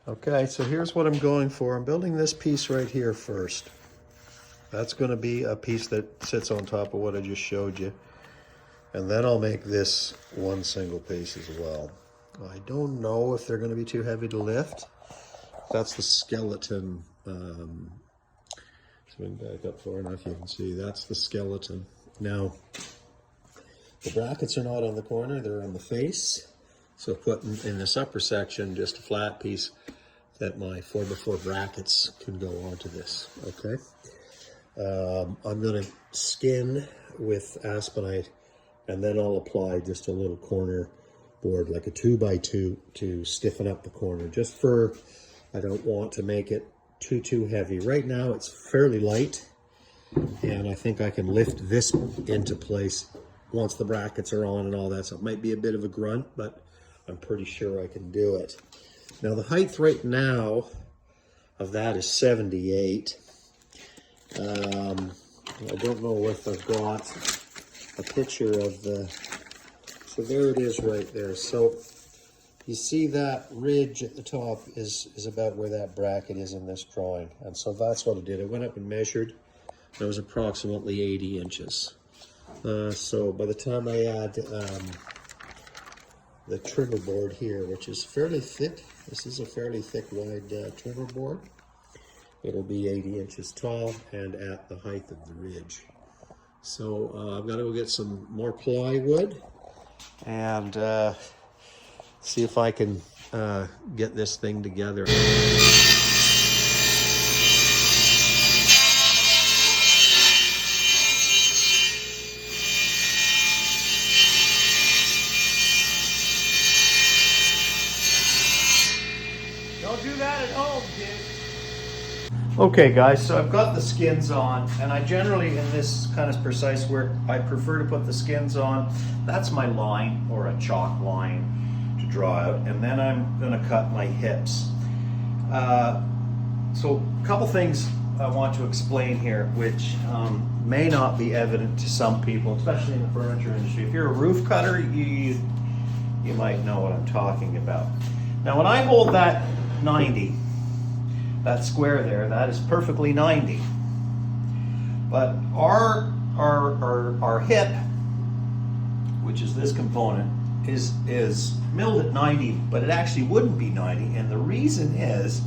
Okay, so here's what I'm going for. I'm building this piece right here first. That's going to be a piece that sits on top of what I just showed you. And then I'll make this one single piece as well. I don't know if they're going to be too heavy to lift. That's the skeleton. Swing back up far enough, you can see that's the skeleton. Now, the brackets are not on the corner, they're on the face. So putting in this upper section just a flat piece that my 4x4 brackets can go onto this, okay? I'm gonna skin with aspenite, and then I'll apply just a little corner board, like a 2x2, to stiffen up the corner, just for, I don't want to make it too heavy. Right now it's fairly light, and I think I can lift this into place once the brackets are on and all that. So it might be a bit of a grunt, but I'm pretty sure I can do it. Now the height right now of that is 78. I don't know if I've got a picture of the, so there it is right there. So you see that ridge at the top is about where that bracket is in this drawing. And so that's what I did. I went up and measured. It was approximately 80 inches. So by the time I add the trimmer board here, which is fairly thick, this is a fairly thick, wide trimmer board. It'll be 80 inches tall and at the height of the ridge. So I've got to go get some more plywood and see if I can get this thing together. Don't do that at home, kid. Okay guys, so I've got the skins on, and I generally, in this kind of precise work, I prefer to put the skins on. That's my line, or a chalk line, to draw out, and then I'm going to cut my hips. So a couple things I want to explain here, which may not be evident to some people, especially in the furniture industry. If you're a roof cutter, you might know what I'm talking about. Now when I hold that 90, that square there, that is perfectly 90. But our hip, which is this component, is milled at 90, but it actually wouldn't be 90. And the reason is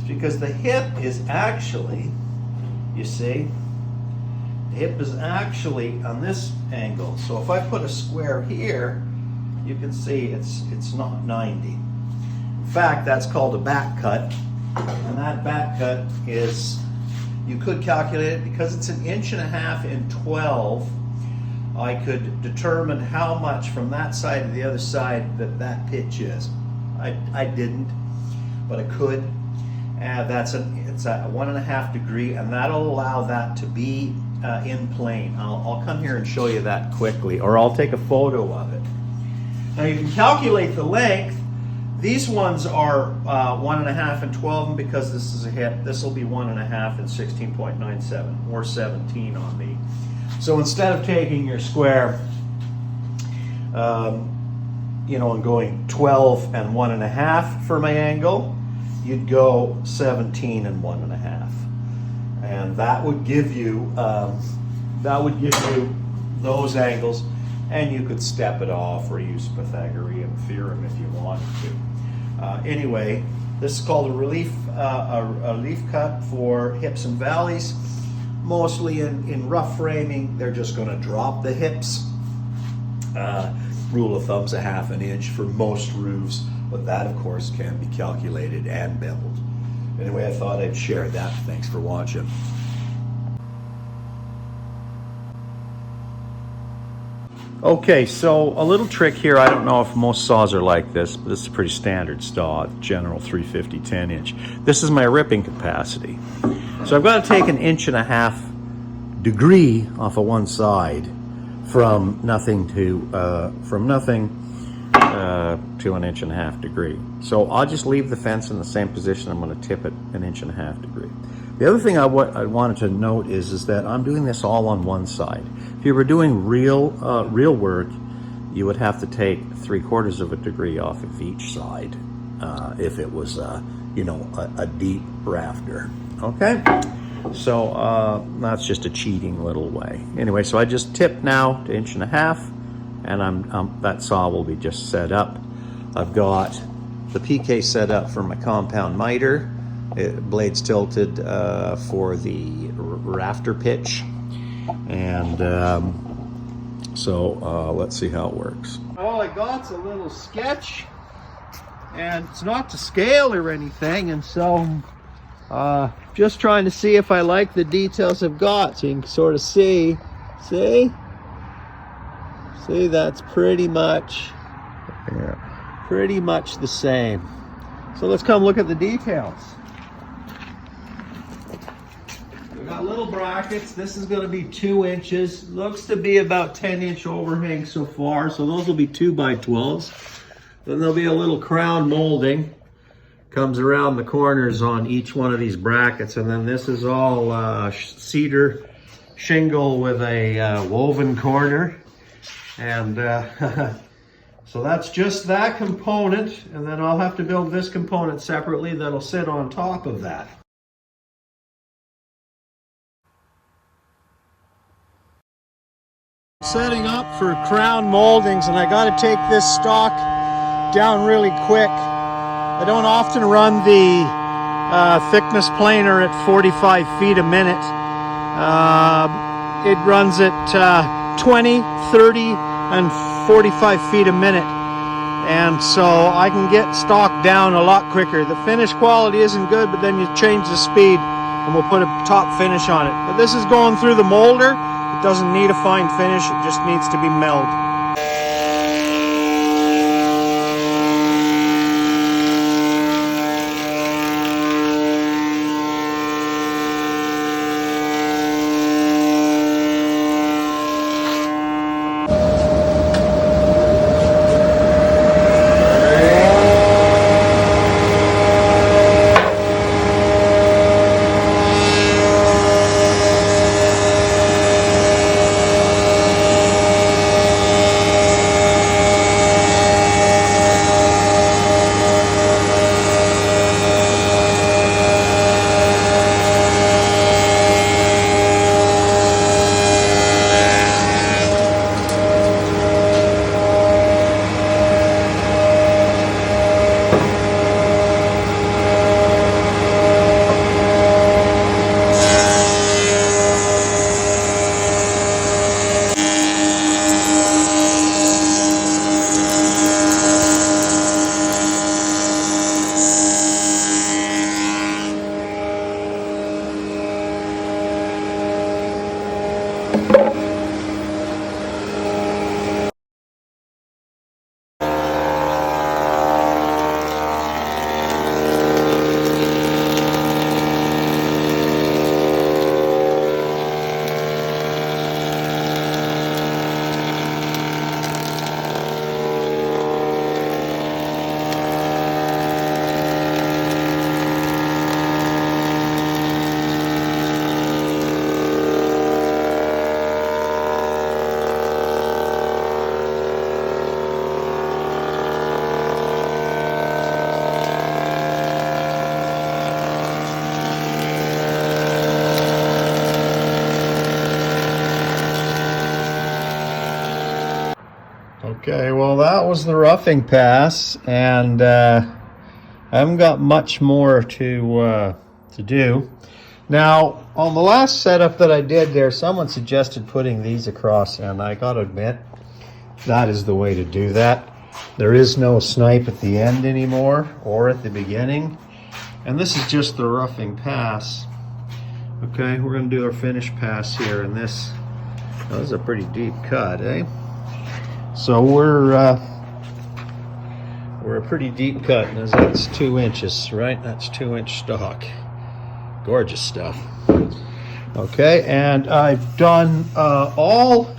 because the hip is actually, you see, the hip is actually on this angle. So if I put a square here, you can see it's not 90. In fact, that's called a back cut. And that back cut is, you could calculate it, because it's 1.5 inches in 12, I could determine how much from that side to the other side that pitch is. I didn't, but I could. And it's a 1.5 degree, and that'll allow that to be in plane. I'll come here and show you that quickly, or I'll take a photo of it. Now you can calculate the length. These ones are 1.5 and 12, and because this is a hip, this will be 1.5 and 16.97, or 17 on me. So instead of taking your square, you know, and going 12 and 1.5 for my angle, you'd go 17 and 1.5, and that would give you those angles. And you could step it off or use Pythagorean theorem if you wanted to. Anyway, this is called a relief cut for hips and valleys. Mostly in rough framing, they're just going to drop the hips. Rule of thumb's 1/2 inch for most roofs, but that of course can be calculated and built. Anyway, I thought I'd share that. Thanks for watching. Okay, so a little trick here. I don't know if most saws are like this, but this is a pretty standard saw, general 350 10-inch. This is my ripping capacity. So I've got to take 1.5 degree off of one side from nothing to 1.5 degree. So I'll just leave the fence in the same position. I'm going to tip it 1.5 degree. The other thing I wanted to note is that I'm doing this all on one side. If you were doing real work, you would have to take 3/4 of a degree off of each side if it was you know, a deep rafter. Okay, so that's just a cheating little way. Anyway, so I just tipped now to 1.5 inches, and that saw will be just set up. I've got the PK set up for my compound miter. Blades tilted for the rafter pitch, and so let's see how it works. All I got's a little sketch, and it's not to scale or anything, and so just trying to see if I like the details I've got, so you can sort of see that's pretty much the same. So let's come look at the details. We've got little brackets. This is going to be 2 inches. Looks to be about 10-inch overhang so far, so those will be 2x12s. Then there'll be a little crown molding. Comes around the corners on each one of these brackets, and then this is all cedar shingle with a woven corner. And so that's just that component, and then I'll have to build this component separately that'll sit on top of that. Setting up for crown moldings, and I got to take this stock down really quick. I don't often run the thickness planer at 45 feet a minute. It runs at 20, 30, and 45 feet a minute. And so I can get stock down a lot quicker. The finish quality isn't good, but then you change the speed and we'll put a top finish on it. But this is going through the molder. It doesn't need a fine finish, it just needs to be milled. Okay, well that was the roughing pass, and I haven't got much more to do. Now, on the last setup that I did there, someone suggested putting these across, and I gotta admit, that is the way to do that. There is no snipe at the end anymore, or at the beginning, and this is just the roughing pass. Okay, we're gonna do our finish pass here, and this is a pretty deep cut, eh? So we're a pretty deep cut, and that's 2 inches, right? That's 2-inch stock. Gorgeous stuff. Okay, and I've done all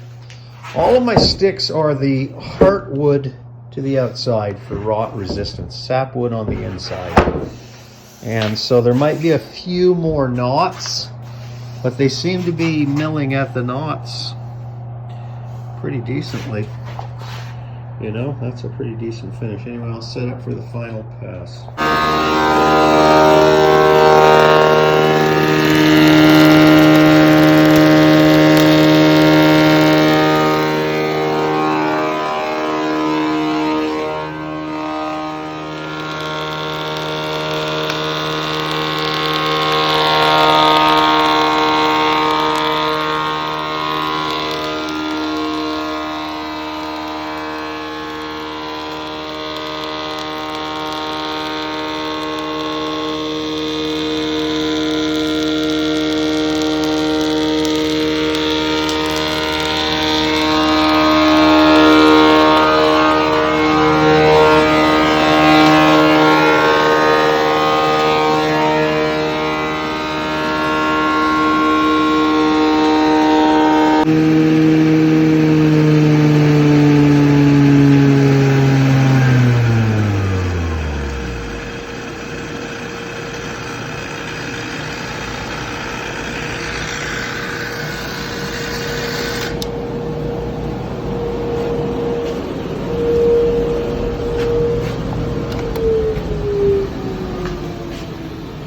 of my sticks are the heartwood to the outside for rot resistance, sapwood on the inside. And so there might be a few more knots, but they seem to be milling at the knots pretty decently. You know, that's a pretty decent finish. Anyway, I'll set up for the final pass.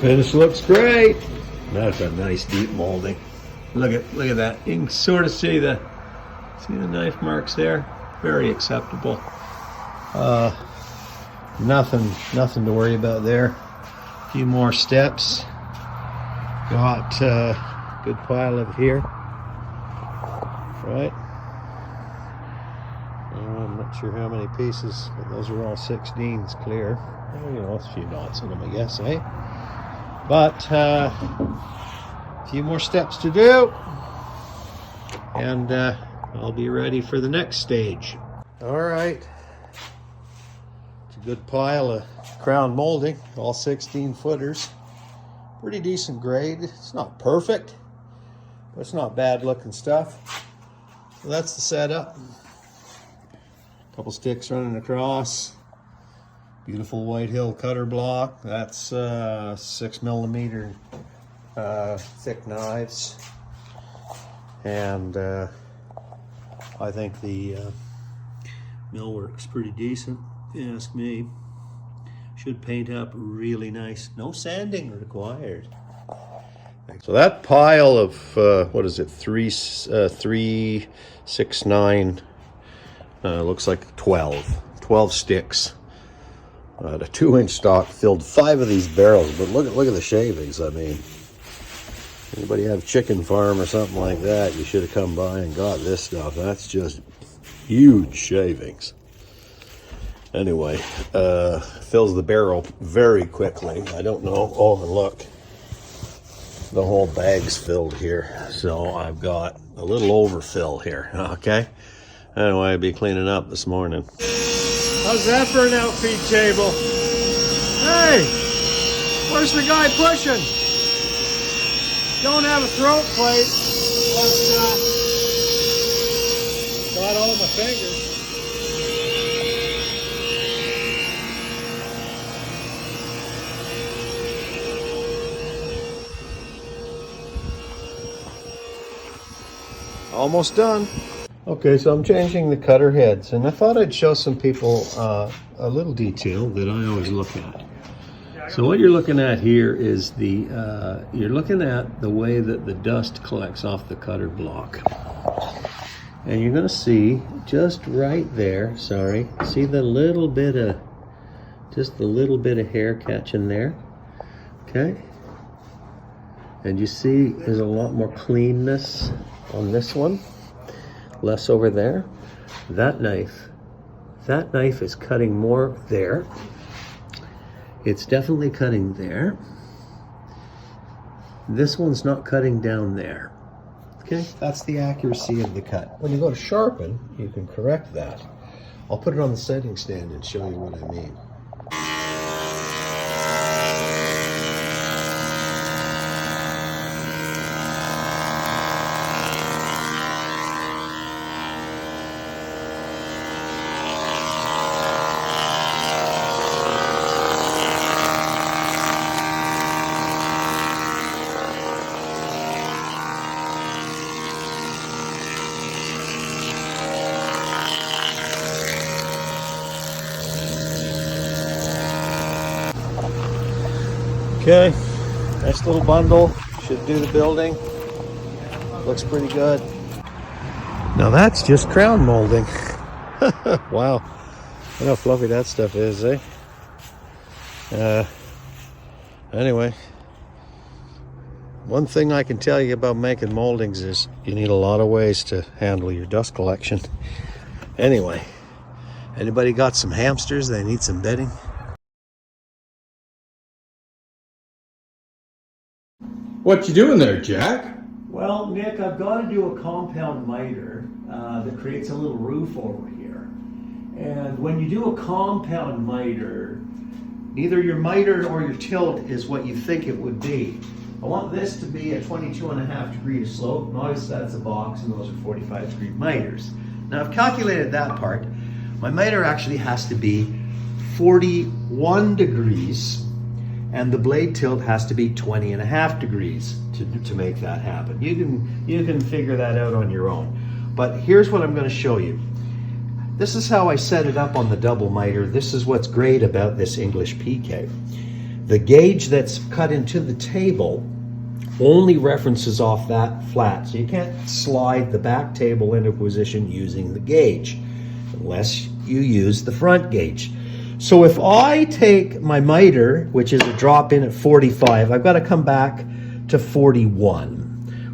Finish looks great. That's a nice deep molding. Look at that. You can sort of see the knife marks there. Very acceptable. Nothing to worry about there. A few more steps. Got a good pile of here. Right. I'm not sure how many pieces, but those are all 16s clear. Well, you know, a few dots in them, I guess, eh? But a few more steps to do, and I'll be ready for the next stage. All right. It's a good pile of crown molding, all 16 footers. Pretty decent grade. It's not perfect, but it's not bad looking stuff. So that's the setup. Couple sticks running across. Beautiful White Hill cutter block. That's 6mm thick knives. And I think the millwork's pretty decent, if you ask me. Should paint up really nice. No sanding required. So that pile of, what is it, 3, 6, 9, looks like 12 sticks. The 2-inch stock filled 5 of these barrels, but look at the shavings. I mean, anybody have chicken farm or something like that, you should have come by and got this stuff. That's just huge shavings. Anyway, fills the barrel very quickly. I don't know. Oh, and look, the whole bag's filled here. So I've got a little overfill here. Okay. Anyway, I'll be cleaning up this morning. How's that for an outfeed table? Hey, where's the guy pushing? Don't have a throat plate, but got all my fingers. Almost done. Okay, so I'm changing the cutter heads, and I thought I'd show some people a little detail that I always look at. So what you're looking at here is you're looking at the way that the dust collects off the cutter block. And you're gonna see just right there, see the little bit of, just the little bit of hair catching there, okay? And you see there's a lot more cleanness on this one. Less over there. That knife is cutting more there. It's definitely cutting there. This one's not cutting down there. Okay, that's the accuracy of the cut. When you go to sharpen, you can correct that. I'll put it on the setting stand and show you what I mean. Okay, nice little bundle, should do the building. Looks pretty good. Now that's just crown molding. Wow, look how fluffy that stuff is, eh? Anyway, one thing I can tell you about making moldings is you need a lot of ways to handle your dust collection. Anyway, anybody got some hamsters they need some bedding? What you doing there, Jack? Well, Nick, I've got to do a compound miter that creates a little roof over here. And when you do a compound miter, neither your miter or your tilt is what you think it would be. I want this to be a 22.5 degree slope. And obviously that's a box, and those are 45 degree miters. Now I've calculated that part. My miter actually has to be 41 degrees. And the blade tilt has to be 20.5 degrees to make that happen. You can figure that out on your own. But here's what I'm going to show you. This is how I set it up on the double miter. This is what's great about this English PK. The gauge that's cut into the table only references off that flat. So you can't slide the back table into position using the gauge unless you use the front gauge. So if I take my miter, which is a drop in at 45, I've got to come back to 41.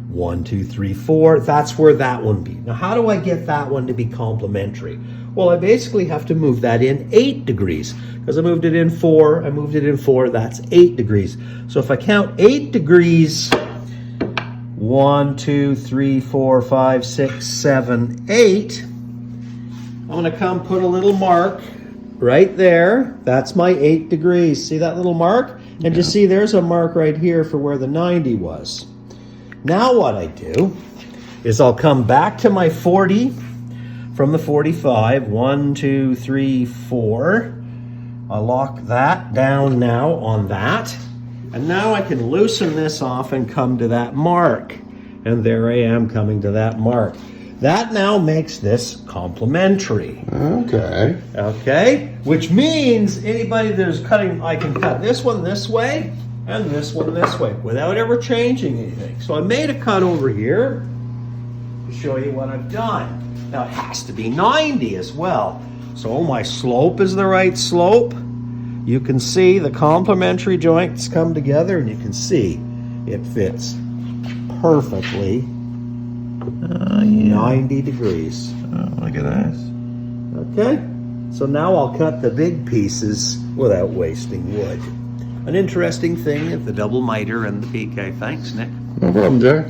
1, 2, 3, 4, that's where that one be. Now how do I get that one to be complementary? Well, I basically have to move that in 8 degrees. Because I moved it in 4, I moved it in 4, that's 8 degrees. So if I count 8 degrees, 1, 2, 3, 4, 5, 6, 7, 8, I'm going to come put a little mark right there. That's my 8 degrees. See that little mark? And you see there's a mark right here for where the 90 was. Now what I do is I'll come back to my 40 from the 45. 1, 2, 3, 4. I'll lock that down now on that. And now I can loosen this off and come to that mark. And there I am coming to that mark. That now makes this complementary. Okay. Okay? Which means anybody that's cutting, I can cut this one this way and this one this way without ever changing anything. So I made a cut over here to show you what I've done. Now it has to be 90 as well. So my slope is the right slope. You can see the complementary joints come together and you can see it fits perfectly 90 degrees. Oh, look at that. Okay, so now I'll cut the big pieces without wasting wood. An interesting thing at the double miter and the PK. Thanks, Nick. No problem, Jack.